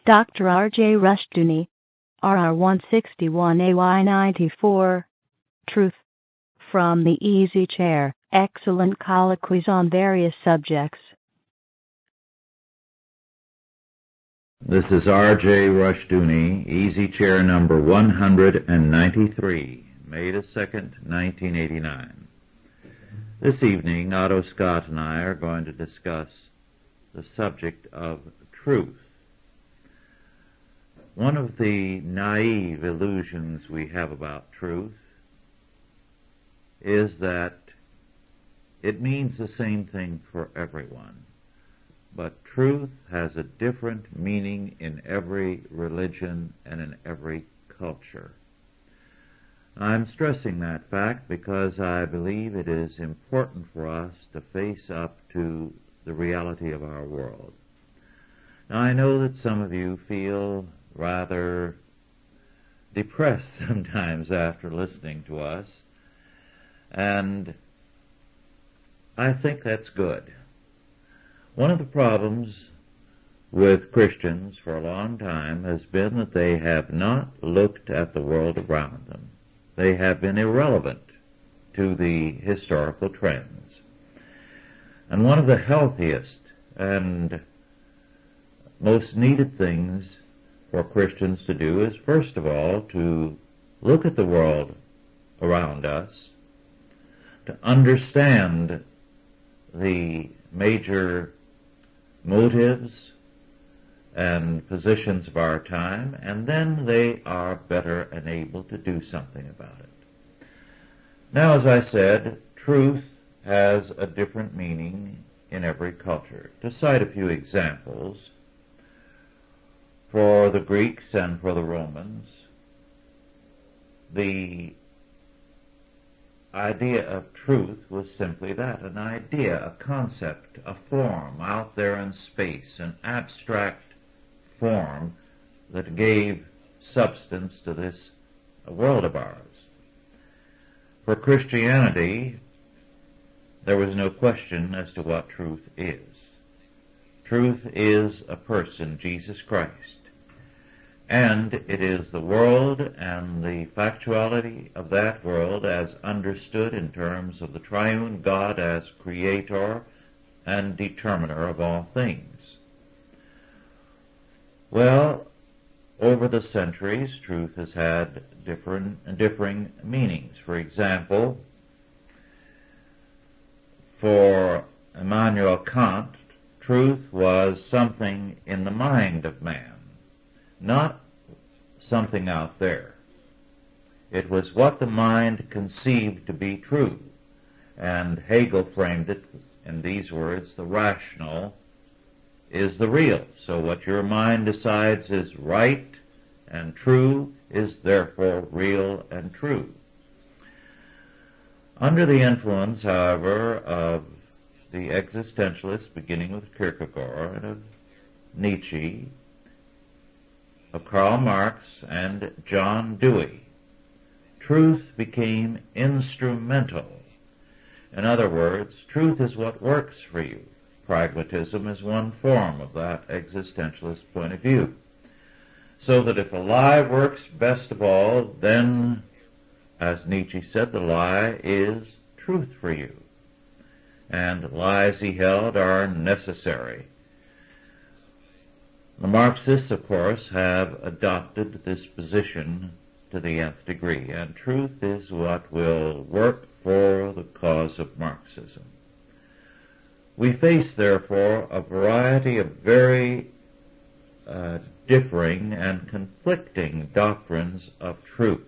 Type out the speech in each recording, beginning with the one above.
Dr. R.J. Rushdoony, RR 161AY94. Truth. From the Easy Chair, excellent colloquies on various subjects. This is R.J. Rushdoony, Easy Chair number 193, May 2nd, 1989. This evening, Otto Scott and I are going to discuss the subject of truth. One of the naive illusions we have about truth is that it means the same thing for everyone. But truth has a different meaning in every religion and in every culture. I'm stressing that fact because I believe it is important for us to face up to the reality of our world. Now, I know that some of you feel rather depressed sometimes after listening to us, and I think that's good. One of the problems with Christians for a long time has been that they have not looked at the world around them. They have been irrelevant to the historical trends. And one of the healthiest and most needed things for Christians to do is, first of all, to look at the world around us, to understand the major motives and positions of our time, and then they are better enabled to do something about it. Now, as I said, truth has a different meaning in every culture. To cite a few examples, for the Greeks and for the Romans, the idea of truth was simply that, an idea, a concept, a form out there in space, an abstract form that gave substance to this world of ours. For Christianity, there was no question as to what truth is. Truth is a person, Jesus Christ. And it is the world and the factuality of that world as understood in terms of the triune God as creator and determiner of all things. Well, over the centuries, truth has had differing meanings. For example, for Immanuel Kant, truth was something in the mind of man, not something out there. It was what the mind conceived to be true. And Hegel framed it in these words: the rational is the real. So what your mind decides is right and true is therefore real and true. Under the influence, however, of the existentialists, beginning with Kierkegaard, and of Nietzsche, of Karl Marx and John Dewey, truth became instrumental. In other words, truth is what works for you. Pragmatism is one form of that existentialist point of view. So that if a lie works best of all, then, as Nietzsche said, the lie is truth for you. And lies, he held, are necessary. The Marxists, of course, have adopted this position to the nth degree, and truth is what will work for the cause of Marxism. We face, therefore, a variety of very differing and conflicting doctrines of truth.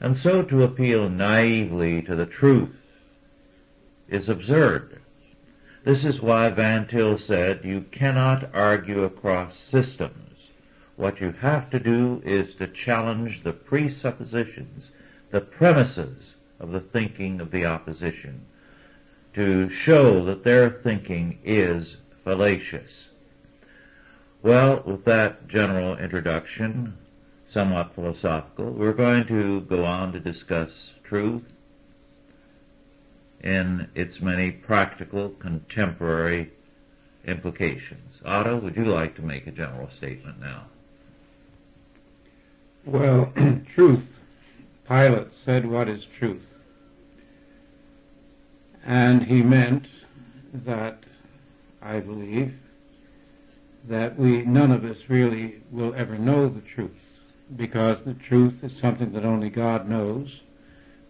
And so to appeal naively to the truth is absurd. This is why Van Til said, you cannot argue across systems. What you have to do is to challenge the presuppositions, the premises of the thinking of the opposition, to show that their thinking is fallacious. Well, with that general introduction, somewhat philosophical, we're going to go on to discuss truth in its many practical, contemporary implications. Otto, would you like to make a general statement now? Well, truth. Pilate said, "What is truth?" And he meant that, I believe, that none of us really will ever know the truth, because the truth is something that only God knows.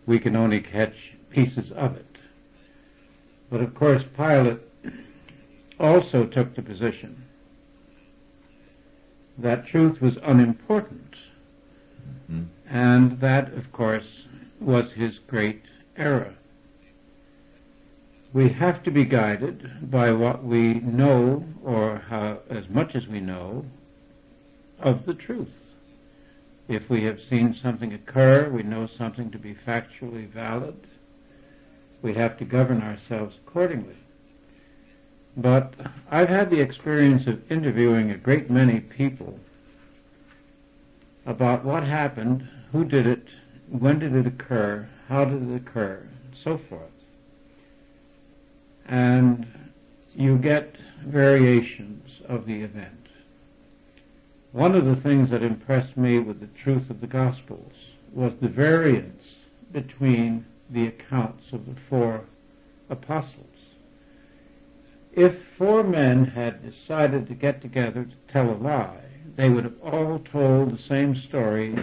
We can only catch pieces of it. But of course, Pilate also took the position that truth was unimportant, and that, of course, was his great error. We have to be guided by what we know, or as much as we know, of the truth. If we have seen something occur, we know something to be factually valid, we have to govern ourselves accordingly. But I've had the experience of interviewing a great many people about what happened, who did it, when did it occur, how did it occur, and so forth. And you get variations of the event. One of the things that impressed me with the truth of the Gospels was the variance between the accounts of the four apostles. If four men had decided to get together to tell a lie, they would have all told the same story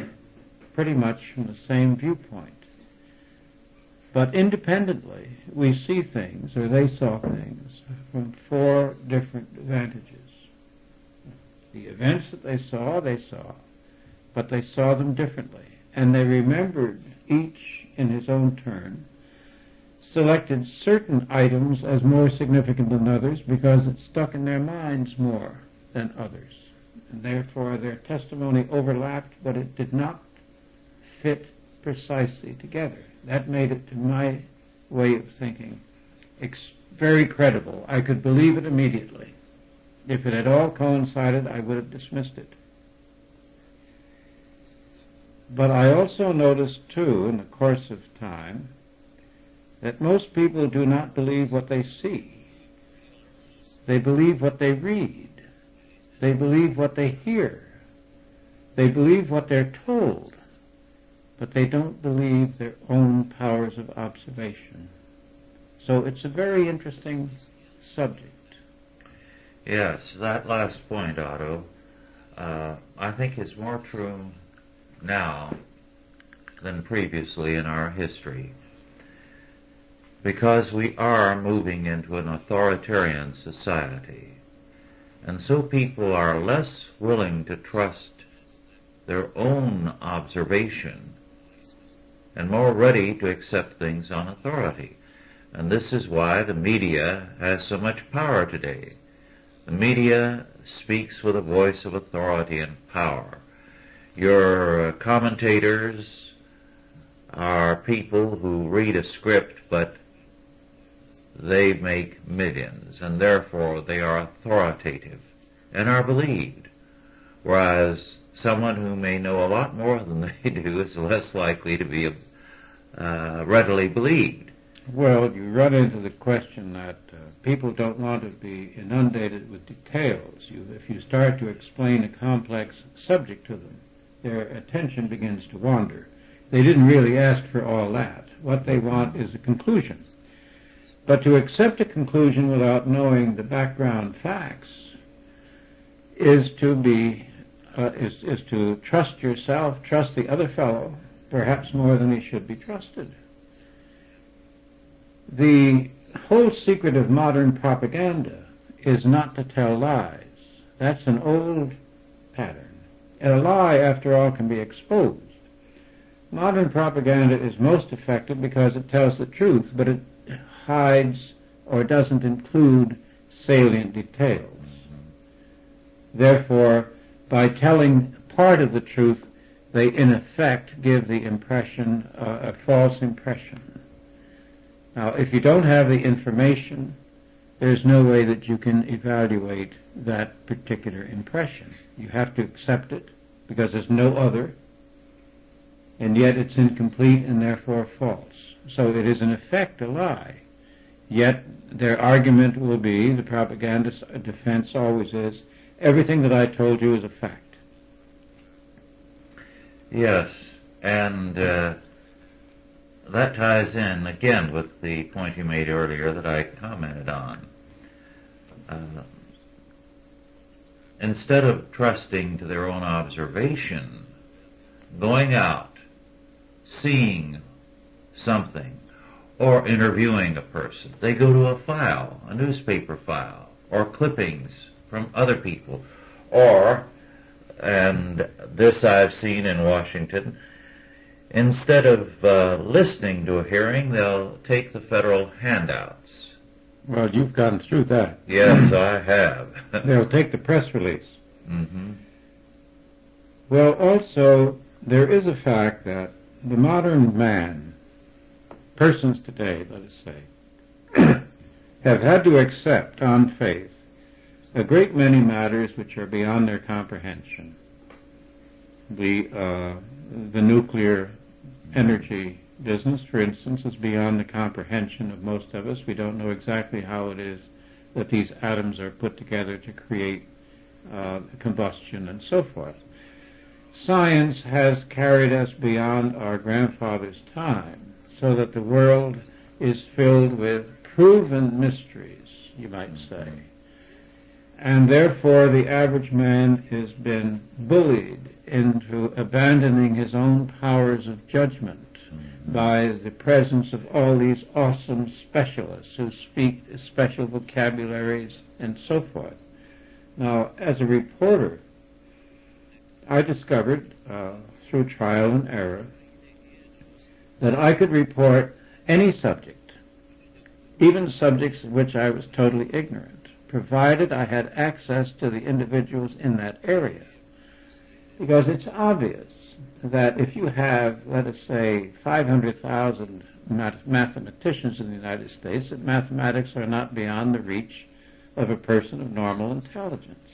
pretty much from the same viewpoint. But independently, we see things, or they saw things, from four different vantages. The events that they saw, but they saw them differently. And they remembered, each in his own turn, selected certain items as more significant than others because it stuck in their minds more than others. And therefore their testimony overlapped, but it did not fit precisely together. That made it, to my way of thinking, very credible. I could believe it immediately. If it had all coincided, I would have dismissed it. But I also noticed, too, in the course of time, that most people do not believe what they see. They believe what they read. They believe what they hear. They believe what they're told. But they don't believe their own powers of observation. So it's a very interesting subject. Yes, that last point, Otto, I think is more true now than previously in our history, because we are moving into an authoritarian society, and so people are less willing to trust their own observation and more ready to accept things on authority. And this is why the media has so much power today. The media speaks with a voice of authority and power. Your commentators are people who read a script, but they make millions, and therefore they are authoritative and are believed, whereas someone who may know a lot more than they do is less likely to be readily believed. Well, you run into the question that people don't want to be inundated with details. If you start to explain a complex subject to them, their attention begins to wander. They didn't really ask for all that. What they want is a conclusion. But to accept a conclusion without knowing the background facts is to trust yourself, trust the other fellow, perhaps more than he should be trusted. The whole secret of modern propaganda is not to tell lies. That's an old pattern. And a lie, after all, can be exposed. Modern propaganda is most effective because it tells the truth, but it hides or doesn't include salient details. Therefore, by telling part of the truth, they in effect give the impression, a false impression. Now, if you don't have the information, there's no way that you can evaluate that particular impression. You have to accept it because there's no other, and yet it's incomplete and therefore false. So it is in effect a lie. Yet their argument will be, the propaganda defense always is, everything that I told you is a fact. Yes, and that ties in again with the point you made earlier that I commented on. Instead of trusting to their own observation, going out, seeing something, or interviewing a person, they go to a file, a newspaper file, or clippings from other people, or, and this I've seen in Washington, instead of listening to a hearing, they'll take the federal handouts. Well, you've gone through that. Yes, I have. They'll take the press release. Mm-hmm. Well, also, there is a fact that the modern man, persons today, let us say, have had to accept on faith a great many matters which are beyond their comprehension. The nuclear energy business, for instance, is beyond the comprehension of most of us. We don't know exactly how it is that these atoms are put together to create combustion and so forth. Science has carried us beyond our grandfather's time, so that the world is filled with proven mysteries, you might say. And therefore the average man has been bullied into abandoning his own powers of judgment by the presence of all these awesome specialists who speak special vocabularies and so forth. Now, as a reporter, I discovered through trial and error that I could report any subject, even subjects of which I was totally ignorant, provided I had access to the individuals in that area. Because it's obvious that if you have, let us say, 500,000 mathematicians in the United States, that mathematics are not beyond the reach of a person of normal intelligence.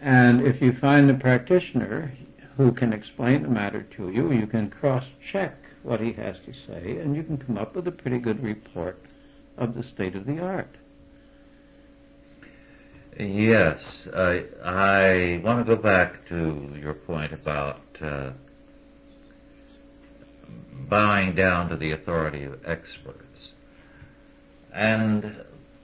And if you find a practitioner who can explain the matter to you, you can cross-check what he has to say, and you can come up with a pretty good report of the state of the art. Yes, I want to go back to your point about bowing down to the authority of experts. And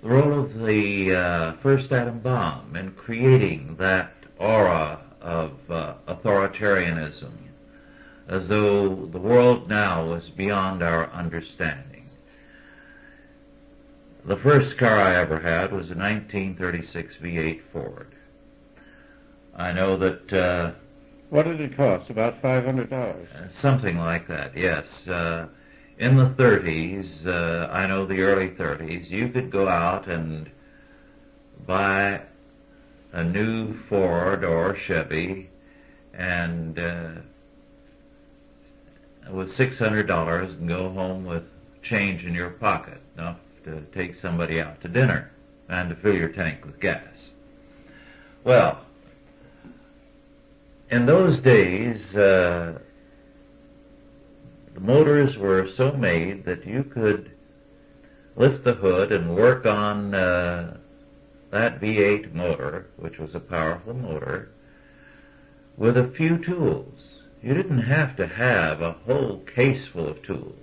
the role of the first atom bomb in creating that aura of authoritarianism, as though the world now was beyond our understanding. The first car I ever had was a 1936 V8 Ford. I know that... what did it cost? About $500? Something like that, yes. In the 30s, I know the early 30s, you could go out and buy a new Ford or Chevy and with $600 and go home with change in your pocket, enough to take somebody out to dinner and to fill your tank with gas. Well, in those days, the motors were so made that you could lift the hood and work on that V8 motor, which was a powerful motor, with a few tools. You didn't have to have a whole case full of tools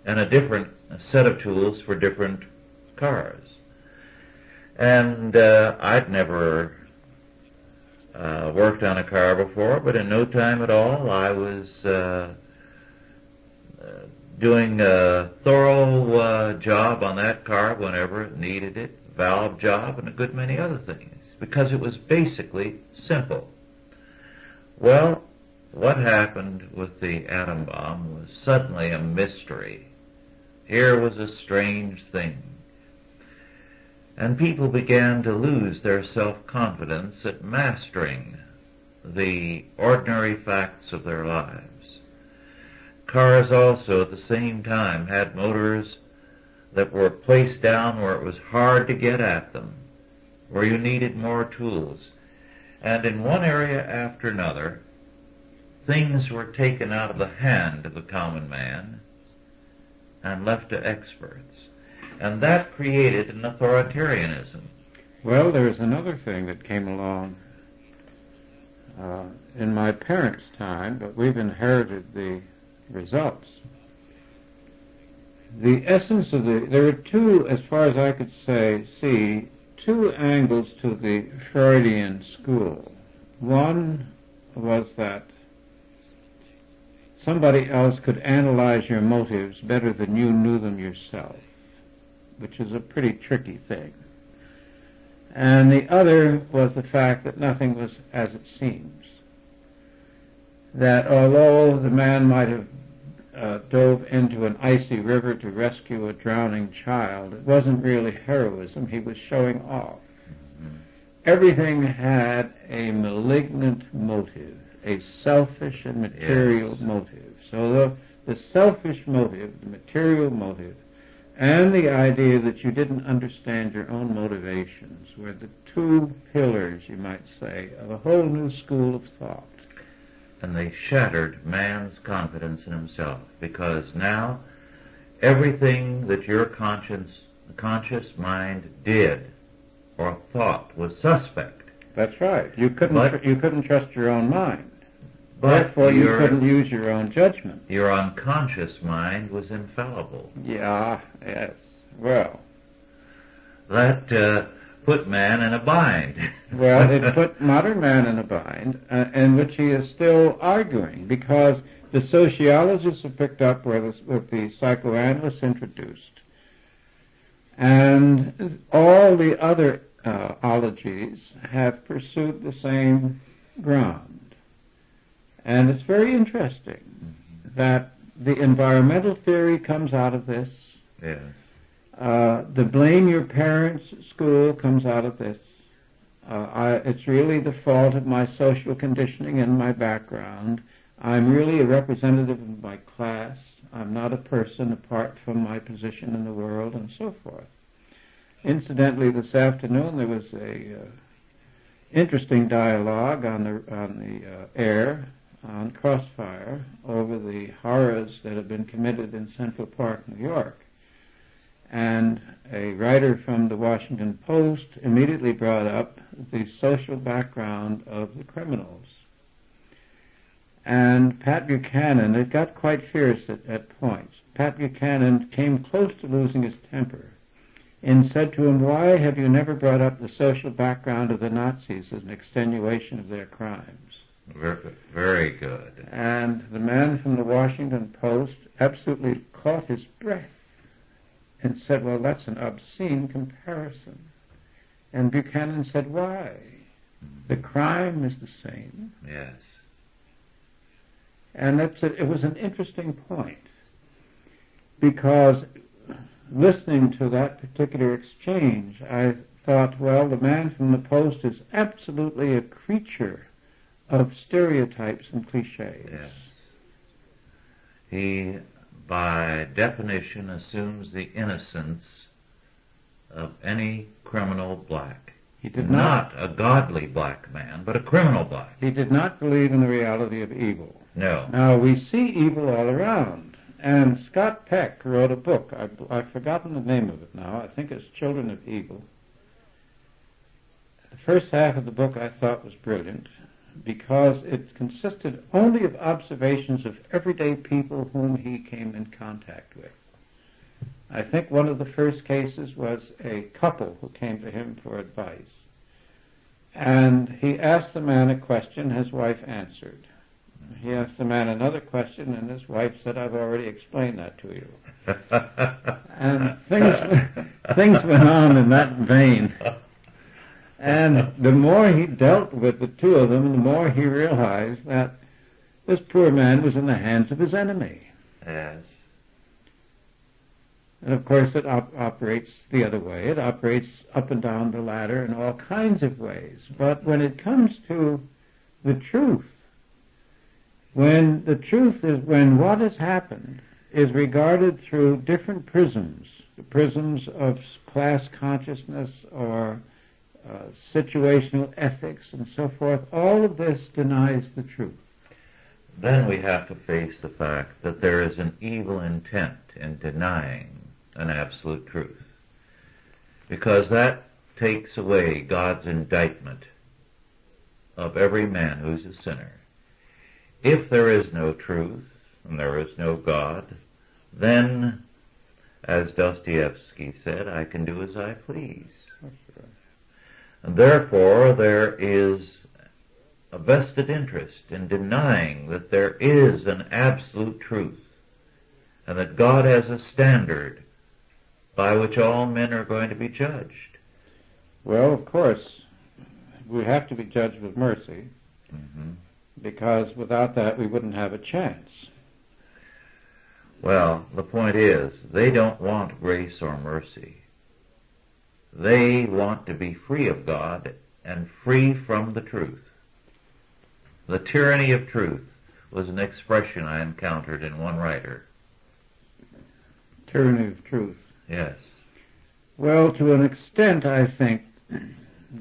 and a different set of tools for different cars. And I'd never worked on a car before, but in no time at all I was doing a thorough job on that car whenever it needed it, valve job and a good many other things, because it was basically simple. Well, what happened with the atom bomb was suddenly a mystery. Here was a strange thing. And people began to lose their self-confidence at mastering the ordinary facts of their lives. Cars also at the same time had motors that were placed down where it was hard to get at them, where you needed more tools. And in one area after another, things were taken out of the hand of the common man and left to experts. And that created an authoritarianism. Well, there's another thing that came along in my parents' time, but we've inherited the results. The essence of there were two, as far as I could see, two angles to the Freudian school. One was that somebody else could analyze your motives better than you knew them yourself, which is a pretty tricky thing. And the other was the fact that nothing was as it seems. That although the man might have dove into an icy river to rescue a drowning child, it wasn't really heroism, he was showing off. Mm-hmm. Everything had a malignant motive, a selfish and material motive. So the selfish motive, the material motive, and the idea that you didn't understand your own motivations were the two pillars, you might say, of a whole new school of thought. And they shattered man's confidence in himself, because now everything that your conscious mind did or thought was suspect. That's right. You couldn't trust your own mind. Therefore, you couldn't use your own judgment. Your unconscious mind was infallible. Yeah, yes. Well, that put man in a bind. Well, it put modern man in a bind, in which he is still arguing, because the sociologists have picked up where the psychoanalysts introduced, and all the other ologies have pursued the same ground. And it's very interesting that the environmental theory comes out of this. Yes. The blame your parents school comes out of this. It's really the fault of my social conditioning and my background. I'm really a representative of my class. I'm not a person apart from my position in the world, and so forth. Incidentally, this afternoon there was a interesting dialogue on the air on Crossfire over the horrors that have been committed in Central Park, New York. And a writer from the Washington Post immediately brought up the social background of the criminals. And Pat Buchanan, it got quite fierce at points. Pat Buchanan came close to losing his temper and said to him, "Why have you never brought up the social background of the Nazis as an extenuation of their crimes?" Very good. And the man from the Washington Post absolutely caught his breath and said, "Well, that's an obscene comparison." And Buchanan said, "Why? The crime is the same." Yes. And it was an interesting point, because listening to that particular exchange, I thought, well, the man from the Post is absolutely a creature of stereotypes and cliches. Yes. He, by definition, assumes the innocence of any criminal black. He did not a godly black man, but a criminal black. He did not believe in the reality of evil. No. Now, we see evil all around. And Scott Peck wrote a book. I've forgotten the name of it now. I think it's Children of Evil. The first half of the book I thought was brilliant, because it consisted only of observations of everyday people whom he came in contact with. I think one of the first cases was a couple who came to him for advice. And he asked the man a question, his wife answered. He asked the man another question, and his wife said, "I've already explained that to you." And things went on in that vein. And the more he dealt with the two of them, the more he realized that this poor man was in the hands of his enemy. Yes. And of course it operates the other way. It operates up and down the ladder in all kinds of ways. But when it comes to the truth, when what has happened is regarded through different prisms, the prisms of class consciousness or situational ethics and so forth, all of this denies the truth. Then we have to face the fact that there is an evil intent in denying an absolute truth, because that takes away God's indictment of every man who's a sinner. If there is no truth and there is no God, then, as Dostoevsky said, I can do as I please. And therefore, there is a vested interest in denying that there is an absolute truth and that God has a standard by which all men are going to be judged. Well, of course, we have to be judged with mercy, because without that we wouldn't have a chance. Well, the point is, they don't want grace or mercy. They want to be free of God and free from the truth. The tyranny of truth was an expression I encountered in one writer. Tyranny of truth. Yes. Well, to an extent, I think,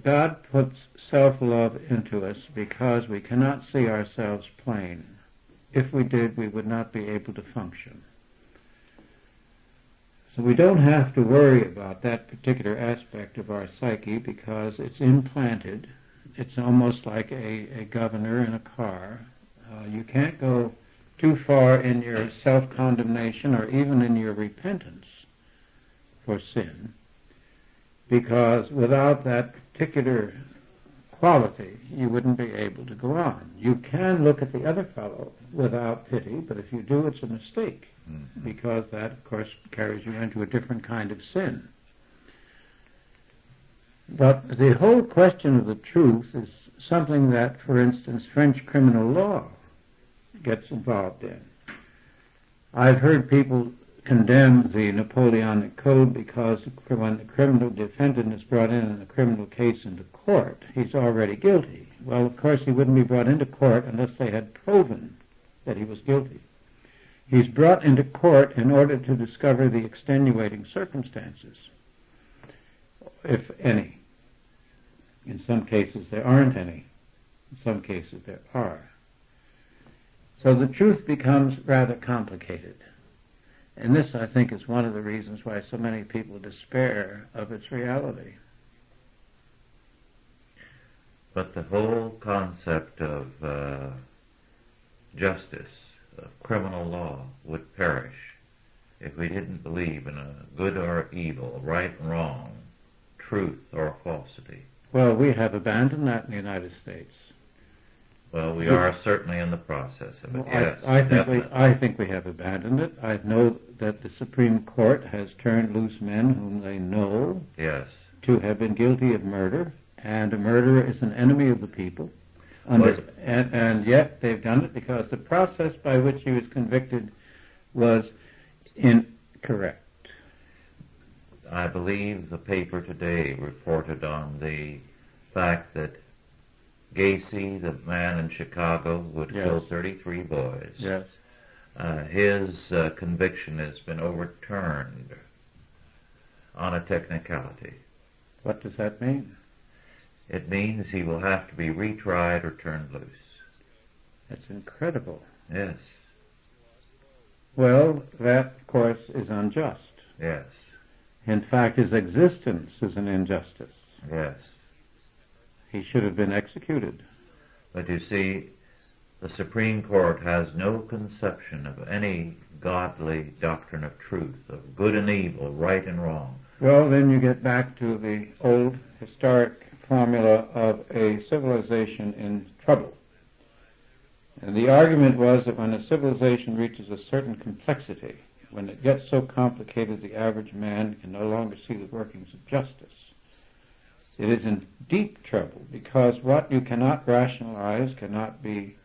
God puts self-love into us because we cannot see ourselves plain. If we did, we would not be able to function. So we don't have to worry about that particular aspect of our psyche because it's implanted. It's almost like a governor in a car. You can't go too far in your self-condemnation or even in your repentance for sin, because without that particular quality, you wouldn't be able to go on. You can look at the other fellow without pity, but if you do, it's a mistake, because that, of course, carries you into a different kind of sin. But the whole question of the truth is something that, for instance, French criminal law gets involved in. I've heard people condemn the Napoleonic Code because when the criminal defendant is brought in a criminal case into court, he's already guilty. Well, of course, he wouldn't be brought into court unless they had proven that he was guilty. He's brought into court in order to discover the extenuating circumstances, if any. In some cases, there aren't any. In some cases, there are. So the truth becomes rather complicated. And this, I think, is one of the reasons why so many people despair of its reality. But the whole concept of justice, of criminal law, would perish if we didn't believe in a good or evil, right and wrong, truth or falsity. Well, we have abandoned that in the United States. Well, we are certainly in the process of it, yes. I think we have abandoned it. I know that the Supreme Court has turned loose men whom they know to have been guilty of murder, and a murderer is an enemy of the people. And yet they've done it because the process by which he was convicted was incorrect. I believe the paper today reported on the fact that Gacy, the man in Chicago who had killed 33 boys, his conviction has been overturned on a technicality. What does that mean? It means he will have to be retried or turned loose. That's incredible. Yes. Well, that, of course, is unjust. Yes. In fact, his existence is an injustice. Yes. He should have been executed. But you see, the Supreme Court has no conception of any godly doctrine of truth, of good and evil, right and wrong. Well, then you get back to the old historic formula of a civilization in trouble. And the argument was that when a civilization reaches a certain complexity, when it gets so complicated the average man can no longer see the workings of justice, it is in deep trouble, because what you cannot rationalize cannot be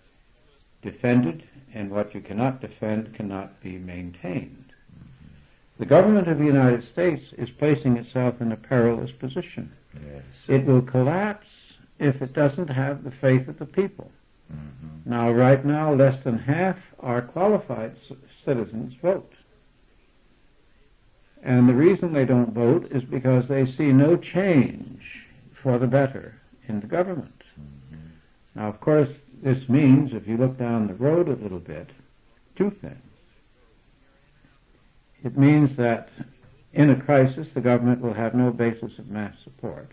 defended, and what you cannot defend cannot be maintained. The government of the United States is placing itself in a perilous position. Yes. It will collapse if it doesn't have the faith of the people. Now, right now, less than half our qualified citizens vote. And the reason they don't vote is because they see no change for the better in the government. Now, of course, this means, if you look down the road a little bit, two things. It means that In a crisis, the government will have no basis of mass support.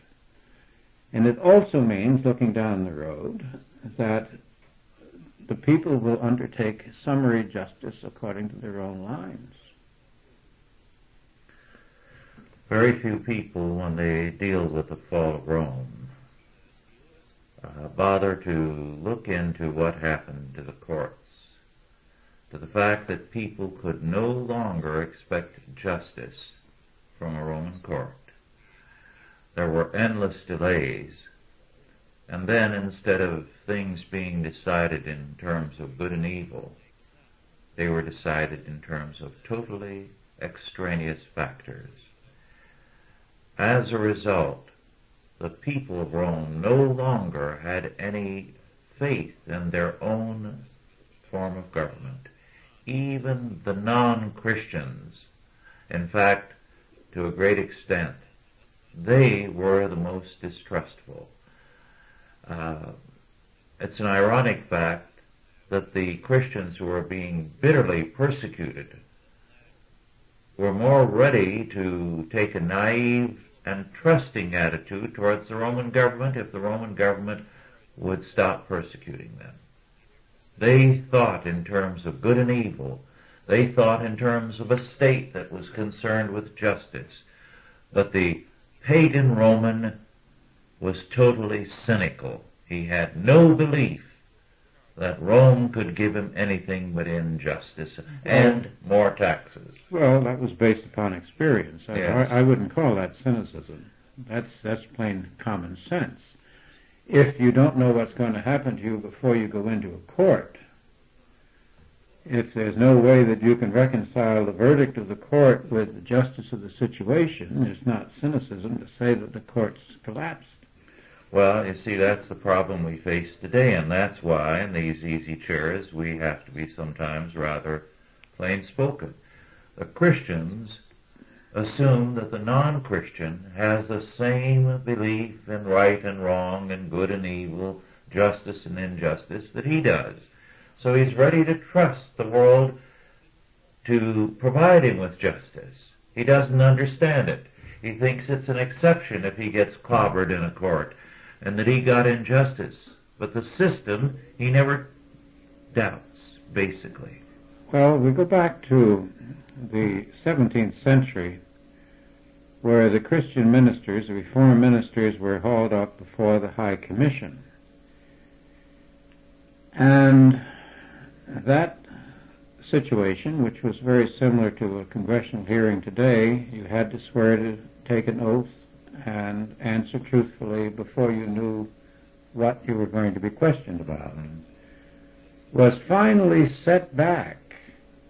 And it also means, looking down the road, that the people will undertake summary justice according to their own lines. Very few people, when they deal with the fall of Rome, bother to look into what happened to the courts, to the fact that people could no longer expect justice from a Roman court. There were endless delays, and then instead of things being decided in terms of good and evil, they were decided in terms of totally extraneous factors. As a result, the people of Rome no longer had any faith in their own form of government. Even the non-Christians, in fact, to a great extent, they were the most distrustful. It's an ironic fact that the Christians who were being bitterly persecuted were more ready to take a naive and trusting attitude towards the Roman government if the Roman government would stop persecuting them. They thought in terms of good and evil. They thought in terms of a state that was concerned with justice. But the pagan Roman was totally cynical. He had no belief that Rome could give him anything but injustice and more taxes. Well, that was based upon experience. Yes. I wouldn't call that cynicism. That's plain common sense. If you don't know what's going to happen to you before you go into a court, if there's no way that you can reconcile the verdict of the court with the justice of the situation, it's not cynicism to say that the court's collapsed. Well, you see, that's the problem we face today, and that's why in these easy chairs we have to be sometimes rather plain-spoken. The Christians assume that the non-Christian has the same belief in right and wrong and good and evil, justice and injustice that he does. So he's ready to trust the world to provide him with justice. He doesn't understand it. He thinks it's an exception if he gets clobbered in a court and that he got injustice. But the system, he never doubts, basically. Well, we go back to the 17th century where the Christian ministers, the Reformed ministers, were hauled up before the High Commission. And that situation, which was very similar to a congressional hearing today, you had to swear to take an oath and answer truthfully before you knew what you were going to be questioned about, was finally set back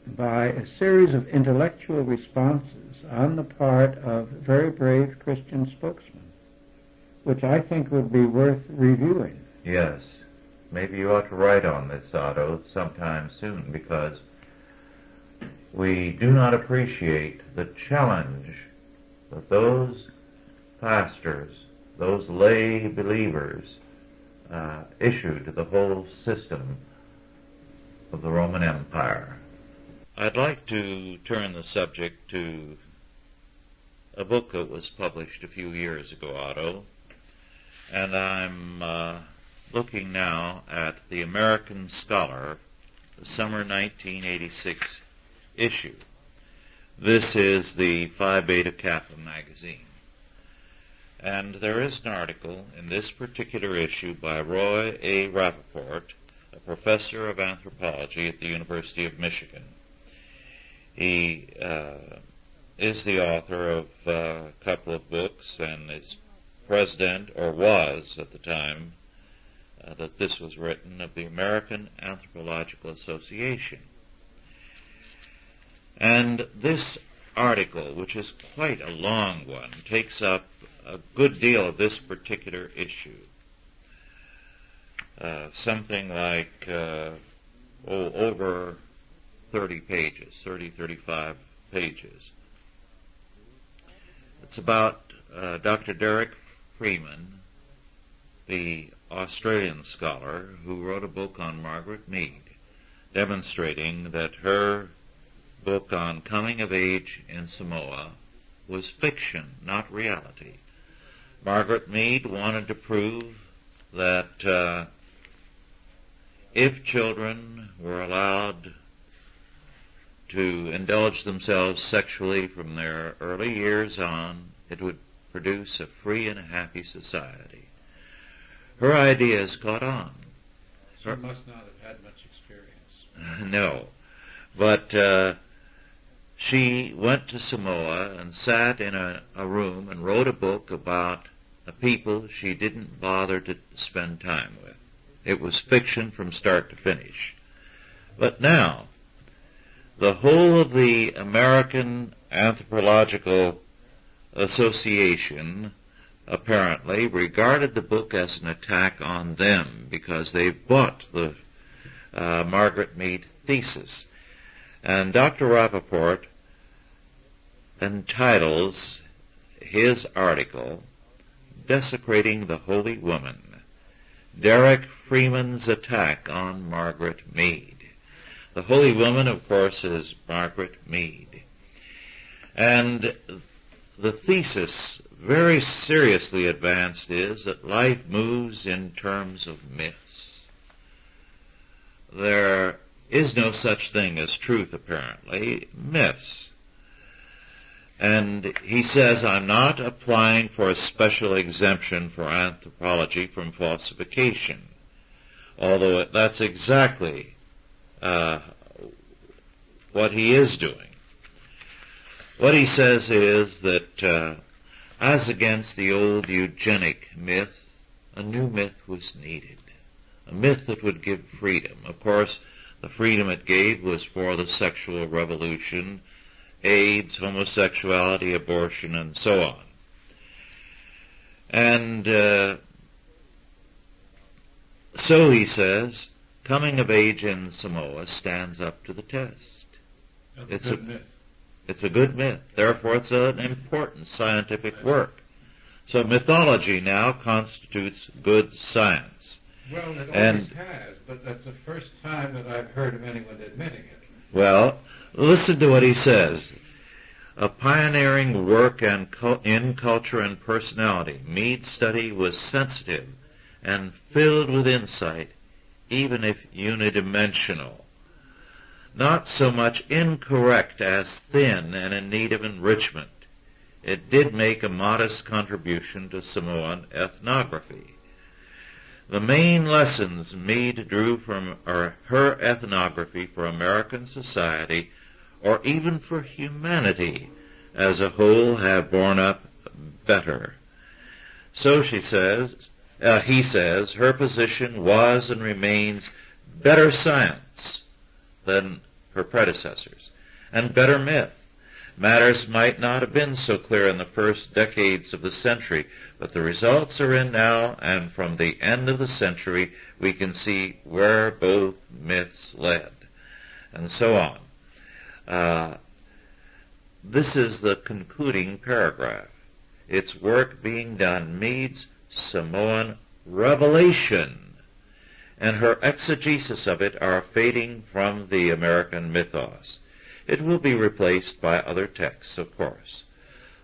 by a series of intellectual responses on the part of very brave Christian spokesmen, which I think would be worth reviewing. Yes. Maybe you ought to write on this, Otto, sometime soon, because we do not appreciate the challenge that those pastors, those lay believers, issued to the whole system of the Roman Empire. I'd like to turn the subject to a book that was published a few years ago, Otto, and I'm looking now at the American Scholar, the summer 1986 issue. This is the Phi Beta Kappa magazine. And there is an article in this particular issue by Roy A. Rappaport, a professor of anthropology at the University of Michigan. He is the author of a couple of books and is president, or was at the time that this was written, of the American Anthropological Association. And this article, which is quite a long one, takes up a good deal of this particular issue. Something like over 30 pages, 35 pages. It's about Dr. Derek Freeman, the Australian scholar who wrote a book on Margaret Mead, demonstrating that her book on coming of age in Samoa was fiction, not reality. Margaret Mead wanted to prove that if children were allowed to indulge themselves sexually from their early years on, it would produce a free and happy society. Her ideas caught on. She must not have had much experience. No. But she went to Samoa and sat in a room and wrote a book about a people she didn't bother to spend time with. It was fiction from start to finish. But now, the whole of the American Anthropological Association apparently regarded the book as an attack on them because they bought the Margaret Mead thesis. And Dr. Rappaport entitles his article, Desecrating the Holy Woman, Derek Freeman's Attack on Margaret Mead. The Holy Woman, of course, is Margaret Mead. And the thesis, very seriously advanced, is that life moves in terms of myths. There is no such thing as truth, apparently, myths. And he says, I'm not applying for a special exemption for anthropology from falsification, although that's exactly what he is doing. What he says is that as against the old eugenic myth, a new myth was needed, a myth that would give freedom. Of course, the freedom it gave was for the sexual revolution, AIDS, homosexuality, abortion, and so on. And so, he says, coming of age in Samoa stands up to the test. That's a good myth. It's a good myth. Therefore, it's an important scientific work. So mythology now constitutes good science. Well, it always has, but that's the first time that I've heard of anyone admitting it. Well, listen to what he says. A pioneering work in culture and personality, Mead's study was sensitive and filled with insight, even if unidimensional. Not so much incorrect as thin and in need of enrichment. It did make a modest contribution to Samoan ethnography. The main lessons Mead drew from her ethnography for American society, or even for humanity as a whole, have borne up better. So he says, her position was and remains better science than her predecessors, and better myth. Matters might not have been so clear in the first decades of the century, but the results are in now, and from the end of the century we can see where both myths led, and so on. This is the concluding paragraph. It's work being done, Mead's Samoan revelation, and her exegesis of it are fading from the American mythos. It will be replaced by other texts, of course.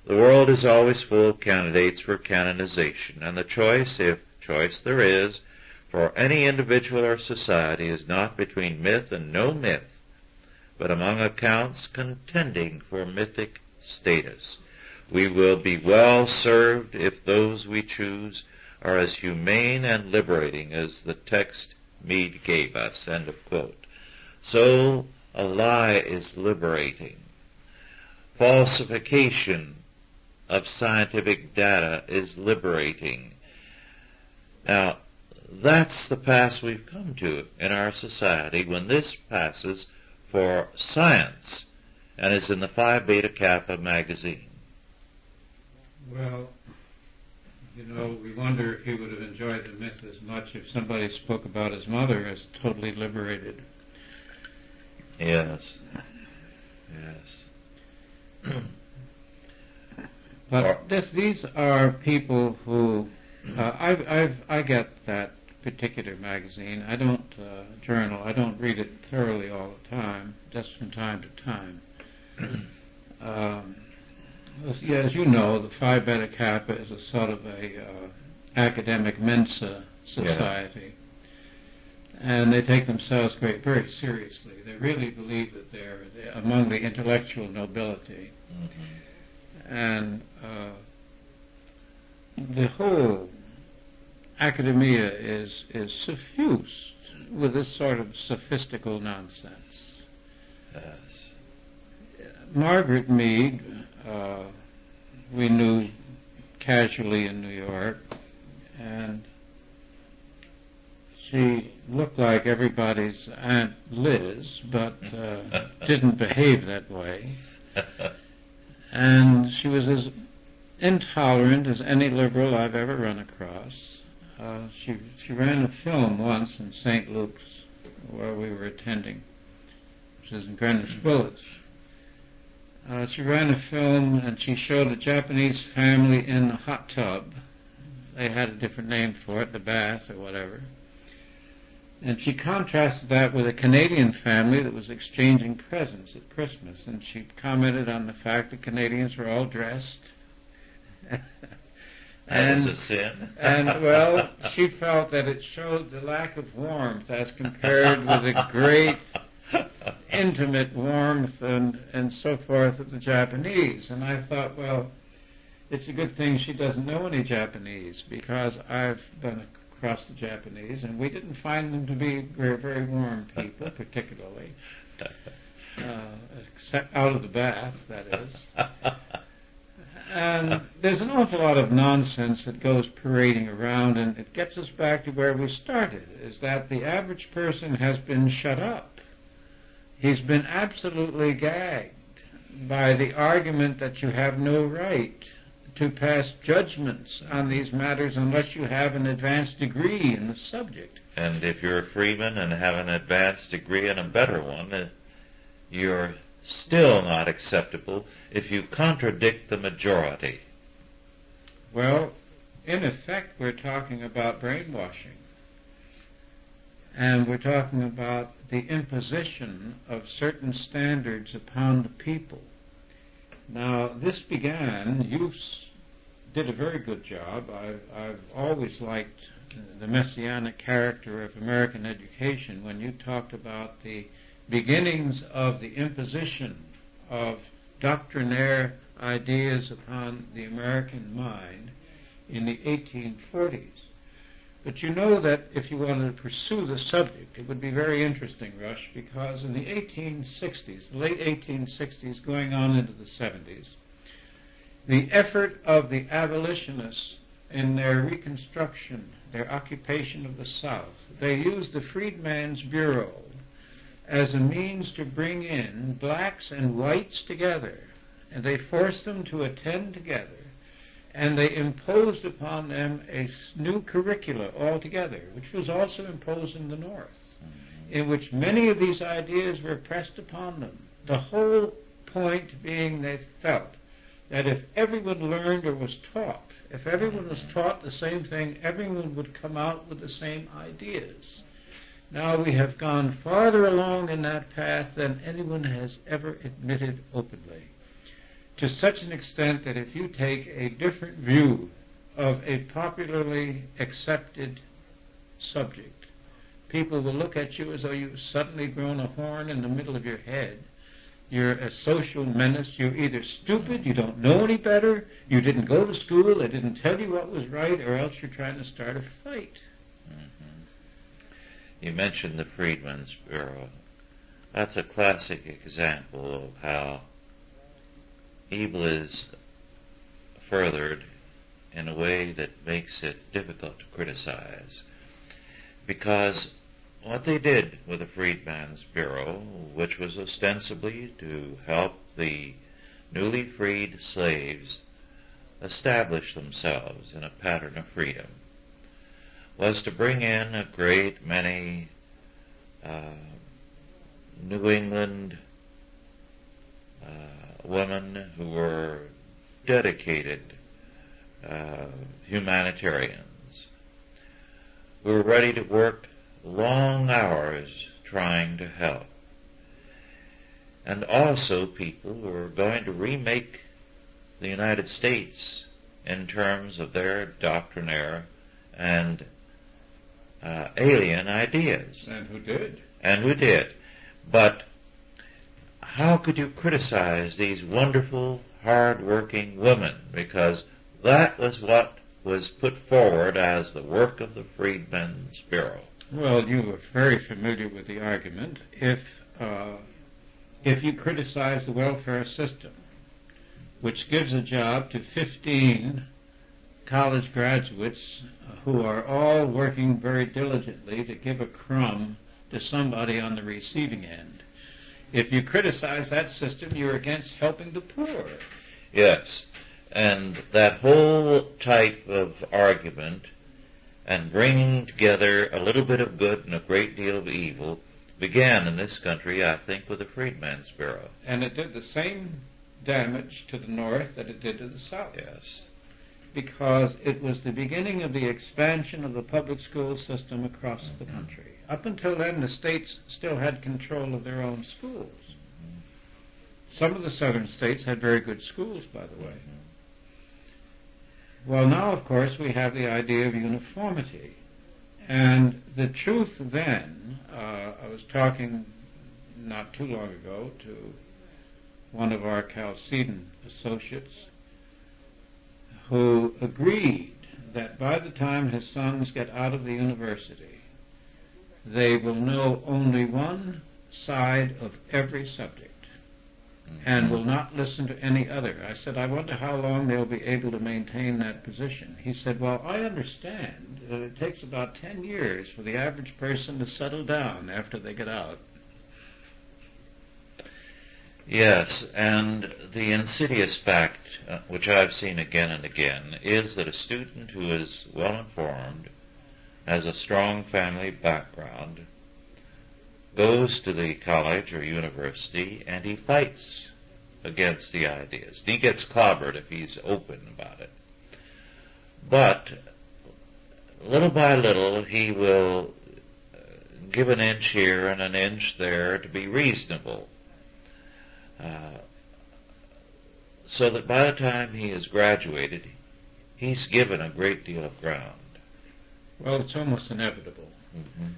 The world is always full of candidates for canonization, and the choice, if choice there is, for any individual or society is not between myth and no myth, but among accounts contending for mythic status. We will be well served if those we choose are as humane and liberating as the text Mead gave us. End of quote. So, a lie is liberating. Falsification of scientific data is liberating. Now, that's the pass we've come to in our society when this passes for science and is in the Phi Beta Kappa magazine. Well, we wonder if he would have enjoyed the myth as much if somebody spoke about his mother as totally liberated. Yes. But these are people who I get that particular magazine. I don't journal. I don't read it thoroughly all the time, just from time to time. Yeah, as you know, the Phi Beta Kappa is a sort of a academic Mensa society. And they take themselves very seriously. They really believe that they're among the intellectual nobility. Mm-hmm. And the whole academia is suffused with this sort of sophistical nonsense. Yes. Margaret Mead, we knew casually in New York, and she looked like everybody's Aunt Liz, but didn't behave that way. And she was as intolerant as any liberal I've ever run across. She ran a film once in St. Luke's where we were attending, which is in Greenwich Village. She ran a film and she showed a Japanese family in the hot tub. They had a different name for it, the bath or whatever. And she contrasted that with a Canadian family that was exchanging presents at Christmas. And she commented on the fact that Canadians were all dressed. That was a sin. And, well, she felt that it showed the lack of warmth as compared with the great intimate warmth and so forth of the Japanese. And I thought, well, it's a good thing she doesn't know any Japanese, because I've been across the Japanese, and we didn't find them to be very warm people, particularly. Except out of the bath, that is. And there's an awful lot of nonsense that goes parading around, and it gets us back to where we started, is that the average person has been shut up. He's been absolutely gagged by the argument that you have no right to pass judgments on these matters unless you have an advanced degree in the subject. And if you're a freeman and have an advanced degree and a better one, you're still not acceptable if you contradict the majority. Well, in effect, we're talking about brainwashing. And we're talking about the imposition of certain standards upon the people. Now, this began, you did a very good job. I've always liked the messianic character of American education when you talked about the beginnings of the imposition of doctrinaire ideas upon the American mind in the 1840s. But you know that if you wanted to pursue the subject, it would be very interesting, Rush, because in the 1860s, the late 1860s going on into the 70s, the effort of the abolitionists in their reconstruction, their occupation of the South, they used the Freedmen's Bureau as a means to bring in blacks and whites together, and they forced them to attend together, and they imposed upon them a new curricula altogether, which was also imposed in the North, in which many of these ideas were pressed upon them. The whole point being they felt that if everyone learned or was taught, if everyone was taught the same thing, everyone would come out with the same ideas. Now we have gone farther along in that path than anyone has ever admitted openly, to such an extent that if you take a different view of a popularly accepted subject, people will look at you as though you've suddenly grown a horn in the middle of your head. You're a social menace. You're either stupid, you don't know any better, you didn't go to school, they didn't tell you what was right, or else you're trying to start a fight. Mm-hmm. You mentioned the Freedmen's Bureau. That's a classic example of how evil is furthered in a way that makes it difficult to criticize. Because what they did with the Freedmen's Bureau, which was ostensibly to help the newly freed slaves establish themselves in a pattern of freedom, was to bring in a great many New England women who were dedicated humanitarians, who were ready to work long hours trying to help. And also people who were going to remake the United States in terms of their doctrinaire and alien ideas. And who did. And who did. But how could you criticize these wonderful, hard-working women? Because that was what was put forward as the work of the Freedmen's Bureau. Well, you are very familiar with the argument. If you criticize the welfare system, which gives a job to 15 college graduates who are all working very diligently to give a crumb to somebody on the receiving end, if you criticize that system, you're against helping the poor. Yes, and that whole type of argument and bringing together a little bit of good and a great deal of evil began in this country, I think, with the Freedmen's Bureau. And it did the same damage to the North that it did to the South. Yes. Because it was the beginning of the expansion of the public school system across the country. Up until then, the states still had control of their own schools. Some of the southern states had very good schools, by the way. Well, now, of course, we have the idea of uniformity. And the truth then, I was talking not too long ago to one of our Chalcedon associates who agreed that by the time his sons get out of the university, they will know only one side of every subject and will not listen to any other. I said, I wonder how long they'll be able to maintain that position. He said, well, I understand that it takes about 10 years for the average person to settle down after they get out. Yes, and the insidious fact, which I've seen again and again, is that a student who is well informed, has a strong family background, goes to the college or university and he fights against the ideas. He gets clobbered if he's open about it. But little by little he will give an inch here and an inch there to be reasonable. So that by the time he has graduated, he's given a great deal of ground. Well, it's almost inevitable. Mm-hmm.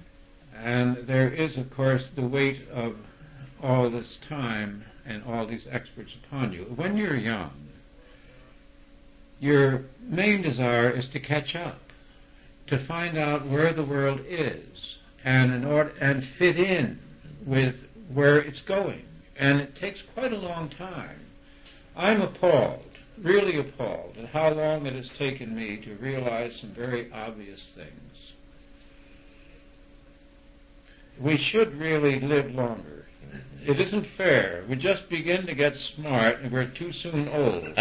And there is, of course, the weight of all this time and all these experts upon you. When you're young, your main desire is to catch up, to find out where the world is, and fit in with where it's going. And it takes quite a long time. I'm appalled, really appalled, at how long it has taken me to realize some very obvious things. We should really live longer. It isn't fair. We just begin to get smart and we're too soon old.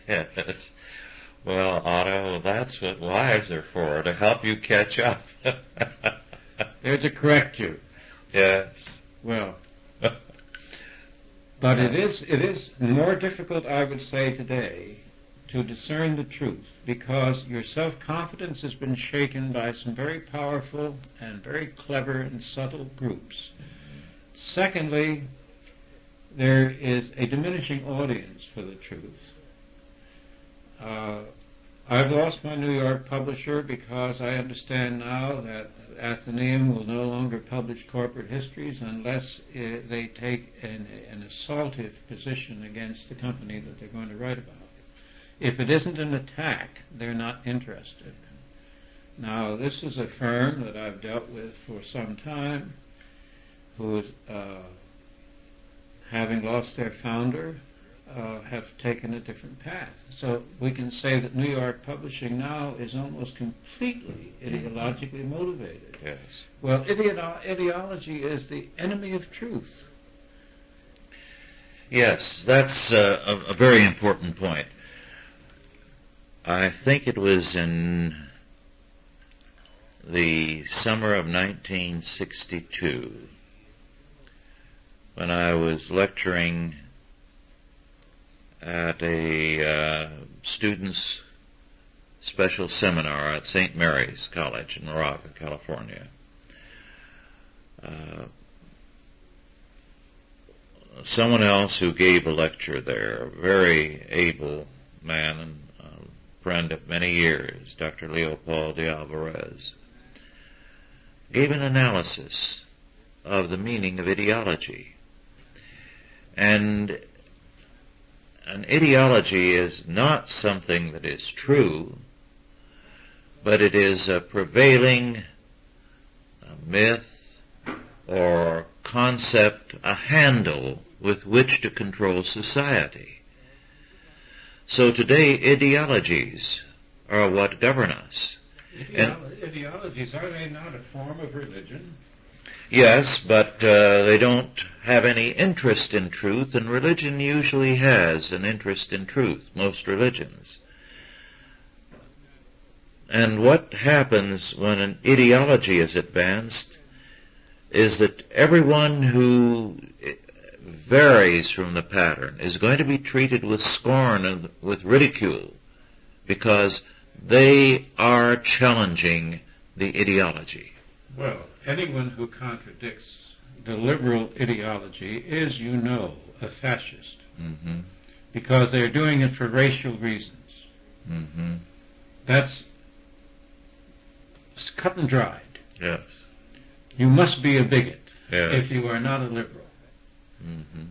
Yes. Well, Otto, that's what wives are for, to help you catch up. They're to correct you. Yes. Well, but it is more difficult, I would say, today to discern the truth, because your self-confidence has been shaken by some very powerful and very clever and subtle groups. Secondly, there is a diminishing audience for the truth. I've lost my New York publisher because I understand now that Athenaeum will no longer publish corporate histories unless they take an assaultive position against the company that they're going to write about. If it isn't an attack, they're not interested. Now, this is a firm that I've dealt with for some time, who is, having lost their founder, have taken a different path. So we can say that New York publishing now is almost completely ideologically motivated. Yes. Well, ideology is the enemy of truth. Yes, that's a very important point. I think it was in the summer of 1962 when I was lecturing at a students' special seminar at St. Mary's College in Moraga, California. someone else who gave a lecture there, a very able man and a friend of many years, Dr. Leopold de Alvarez, gave an analysis of the meaning of ideology. And an ideology is not something that is true, but it is a prevailing myth or concept, a handle with which to control society. So today, ideologies are what govern us. Ideologies, are they not a form of religion? Yes, but they don't have any interest in truth, and religion usually has an interest in truth, most religions. And what happens when an ideology is advanced is that everyone who varies from the pattern is going to be treated with scorn and with ridicule because they are challenging the ideology. Well, anyone who contradicts the liberal ideology is, you know, a fascist. Mm-hmm. Because they're doing it for racial reasons. Mm-hmm. That's cut and dried. Yes. You must be a bigot Yes. if you are not a liberal. Mm-hmm.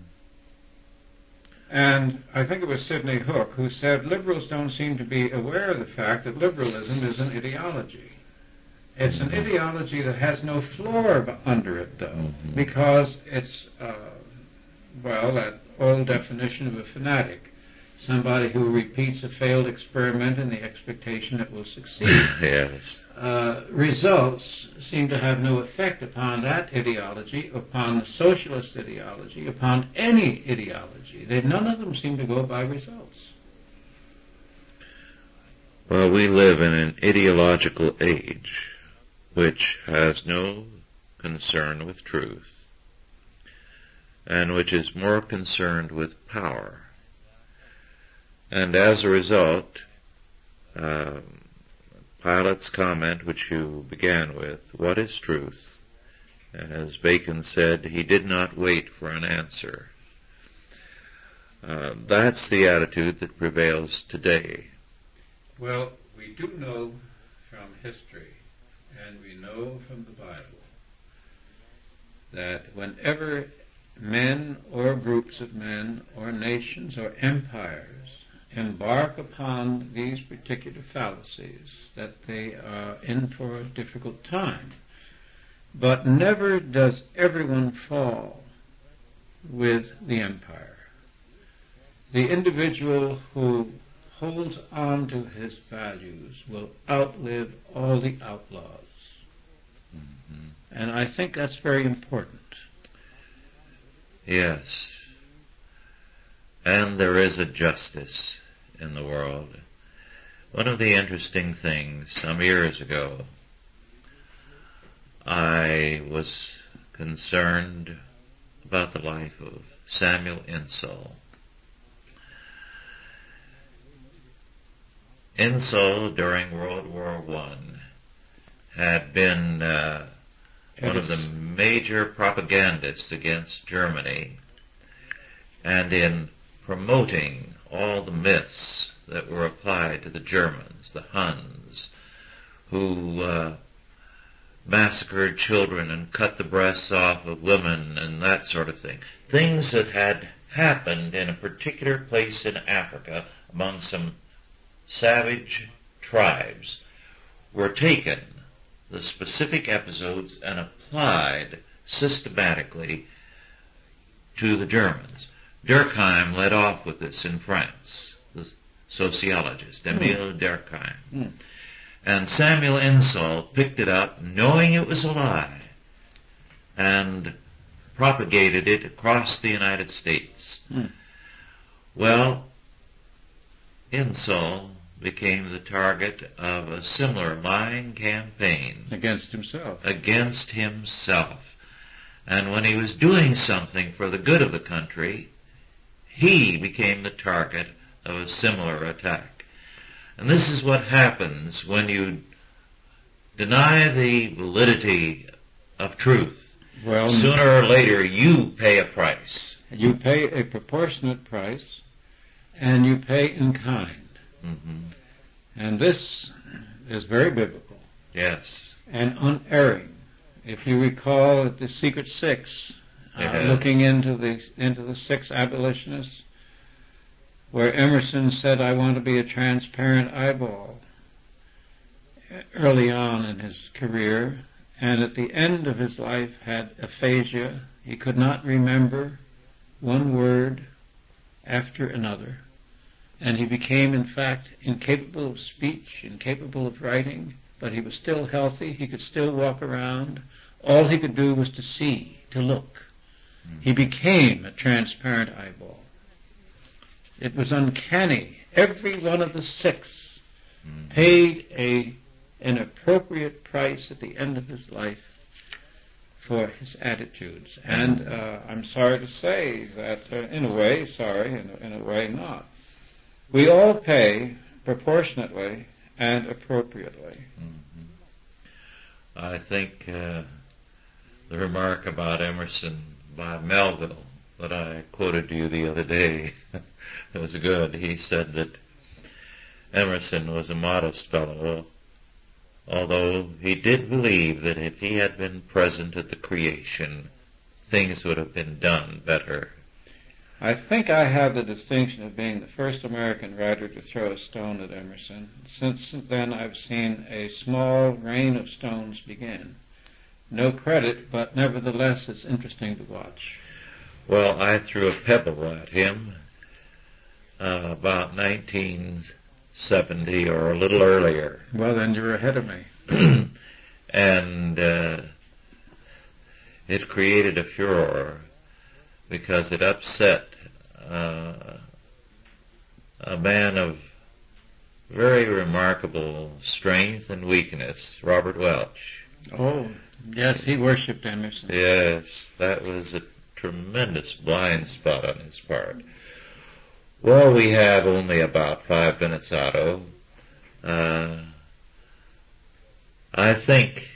And I think it was Sidney Hook who said liberals don't seem to be aware of the fact that liberalism is an ideology. It's an ideology that has no floor under it, though, because it's, that old definition of a fanatic. Somebody who repeats a failed experiment in the expectation it will succeed. Yes. Results seem to have no effect upon that ideology, upon the socialist ideology, upon any ideology. None of them seem to go by results. Well, we live in an ideological age which has no concern with truth and which is more concerned with power. And as a result, Pilate's comment, which you began with, what is truth? As Bacon said, he did not wait for an answer. That's the attitude that prevails today. Well, we do know from history, and we know from the Bible, that whenever men or groups of men or nations or empires embark upon these particular fallacies, that they are in for a difficult time. But never does everyone fall with the empire. The individual who holds on to his values will outlive all the outlaws. Mm-hmm. And I think that's very important. Yes. And there is a justice in the world. One of the interesting things, some years ago, I was concerned about the life of Samuel Insull. Insull, during World War I, had been one of the major propagandists against Germany, and in promoting all the myths that were applied to the Germans, the Huns, who massacred children and cut the breasts off of women and that sort of thing. Things that had happened in a particular place in Africa among some savage tribes were taken, the specific episodes, and applied systematically to the Germans. Durkheim led off with this in France, the sociologist, Emile Durkheim. And Samuel Insull picked it up, knowing it was a lie, and propagated it across the United States. Well, Insull became the target of a similar lying campaign. Against himself. Against himself. And when he was doing something for the good of the country, he became the target of a similar attack. And this is what happens when you deny the validity of truth Well, sooner or later you pay a price. You pay a proportionate price, and you pay in kind. Mm-hmm. And this is very biblical. Yes. And unerring. If you recall at the Secret Six, Yes. looking into the six abolitionists, where Emerson said, "I want to be a transparent eyeball," early on in his career, and at the end of his life had aphasia. He could not remember one word after another, and he became, in fact, incapable of speech, incapable of writing, but he was still healthy. He could still walk around. All he could do was to see, to look. He became a transparent eyeball. It was uncanny. Every one of the six paid an appropriate price at the end of his life for his attitudes. And I'm sorry to say that, in a way, sorry, in a way not. We all pay proportionately and appropriately. Mm-hmm. I think the remark about Emerson by Melville that I quoted to you the other day was good. He said that Emerson was a modest fellow, although he did believe that if he had been present at the creation, things would have been done better. I think I have the distinction of being the first American writer to throw a stone at Emerson. Since then, I've seen a small rain of stones begin. No credit, but nevertheless, it's interesting to watch. Well, I threw a pebble at him about 1970 or a little earlier. Well, then you're ahead of me. And it created a furor because it upset a man of very remarkable strength and weakness, Robert Welch. Oh, yes, he worshipped Emerson. Yes, that was a tremendous blind spot on his part. Well, we have only about 5 minutes, Otto. I think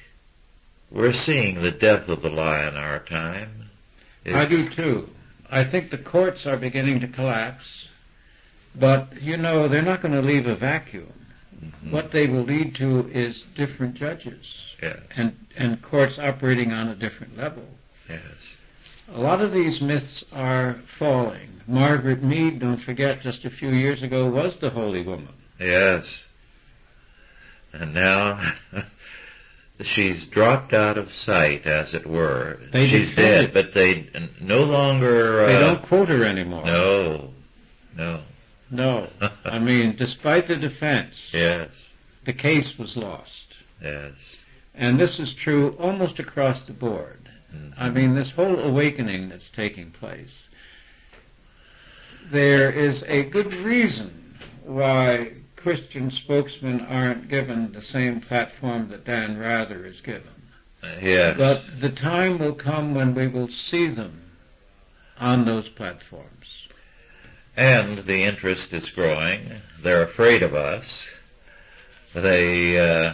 we're seeing the death of the lie in our time. I do too. I think the courts are beginning to collapse, but, they're not going to leave a vacuum. Mm-hmm. What they will lead to is different judges. Yes. And courts operating on a different level. Yes. A lot of these myths are falling. Margaret Mead, don't forget, just a few years ago was the holy woman. Yes. And now she's dropped out of sight, as it were. She's dead, but they no longer... they don't quote her anymore. No. I mean, despite the defense, yes, the case was lost. Yes. And this is true almost across the board. Mm-hmm. I mean, this whole awakening that's taking place, there is a good reason why Christian spokesmen aren't given the same platform that Dan Rather is given. Yes. But the time will come when we will see them on those platforms. And the interest is growing. They're afraid of us. They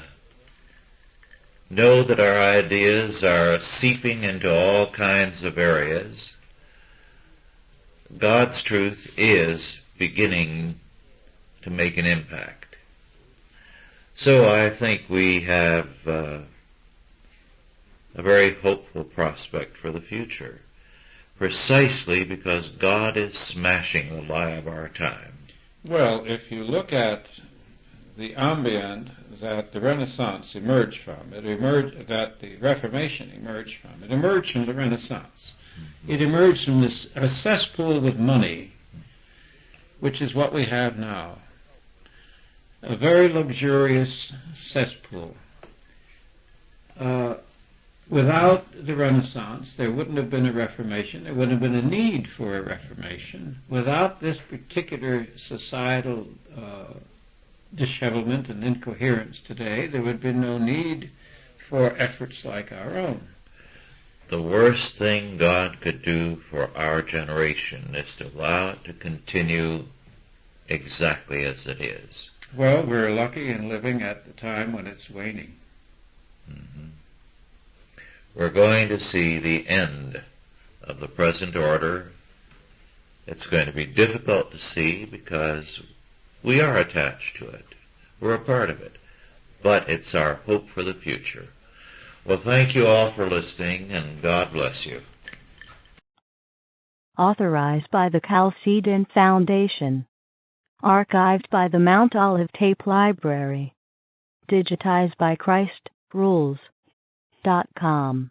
know that our ideas are seeping into all kinds of areas. God's truth is beginning to make an impact. So I think we have a very hopeful prospect for the future, precisely because God is smashing the lie of our time. Well, if you look at the ambient that the Renaissance emerged from, that the Reformation emerged from, it emerged from the Renaissance. Mm-hmm. It emerged from a cesspool with money, which is what we have now. A very luxurious cesspool. Without the Renaissance, there wouldn't have been a Reformation. There wouldn't have been a need for a Reformation. Without this particular societal dishevelment and incoherence today, there would be no need for efforts like our own. The worst thing God could do for our generation is to allow it to continue exactly as it is. Well, we're lucky in living at the time when it's waning. Mm-hmm. We're going to see the end of the present order. It's going to be difficult to see because we are attached to it. We're a part of it. But it's our hope for the future. Well, thank you all for listening, and God bless you. Authorized by the Chalcedon Foundation. Archived by the Mount Olive Tape Library. Digitized by ChristRules.com.